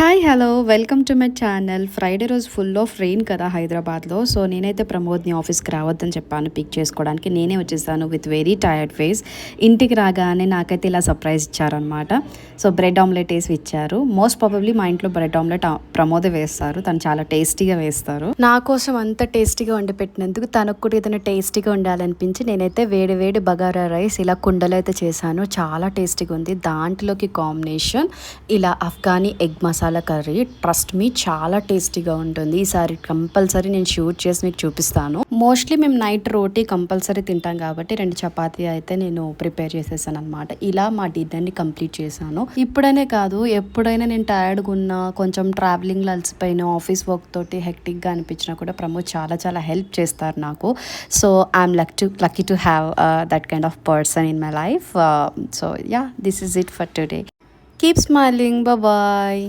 Hi hello welcome to my channel. Friday రోజు full of rain కదా హైదరాబాద్లో. So నేనైతే ప్రమోద్ని ఆఫీస్కి రావద్దని చెప్పాను పిక్ చేసుకోవడానికి. నేనే వచ్చేసాను విత్ వెరీ టైర్డ్ ఫేస్. ఇంటికి రాగానే నాకైతే ఇలా సర్ప్రైజ్ ఇచ్చారనమాట. సో బ్రెడ్ ఆమ్లెట్ వేసి ఇచ్చారు. మోస్ట్ ప్రాబబ్లీ మా ఇంట్లో బ్రెడ్ ఆమ్లెట్ ప్రమోదే వేస్తారు. తను చాలా టేస్టీగా వేస్తారు. నా కోసం అంత టేస్టీగా వండి పెట్టినందుకు తనకు కూడా ఏదైనా టేస్టీగా ఉండాలనిపించి నేనైతే వేడి వేడి బగారా రైస్ ఇలా కుండలో అయితే చేశాను. చాలా టేస్టీగా ఉంది. దాంట్లోకి కాంబినేషన్ ఇలా Afghani egg masala curry. Trust me చాలా టేస్టీగా ఉంటుంది. ఈసారి కంపల్సరీ నేను షూట్ చేసి మీకు చూపిస్తాను. మోస్ట్లీ మేము నైట్ రోటీ కంపల్సరీ తింటాం కాబట్టి 2 చపాతీ అయితే నేను ప్రిపేర్ చేసేసాను అనమాట. ఇలా మా డిన్నర్ని కంప్లీట్ చేశాను. ఇప్పుడనే కాదు, ఎప్పుడైనా నేను టైర్డ్గా ఉన్నా, కొంచెం ట్రావెలింగ్లో అలసిపోయినా, ఆఫీస్ వర్క్ తోటి హెక్టిక్గా అనిపించినా కూడా ప్రమోద్ చాలా చాలా హెల్ప్ చేస్తారు నాకు. So I'm lucky to have that kind of person in my life. So yeah, this is it for today. Keep smiling. Bye bye.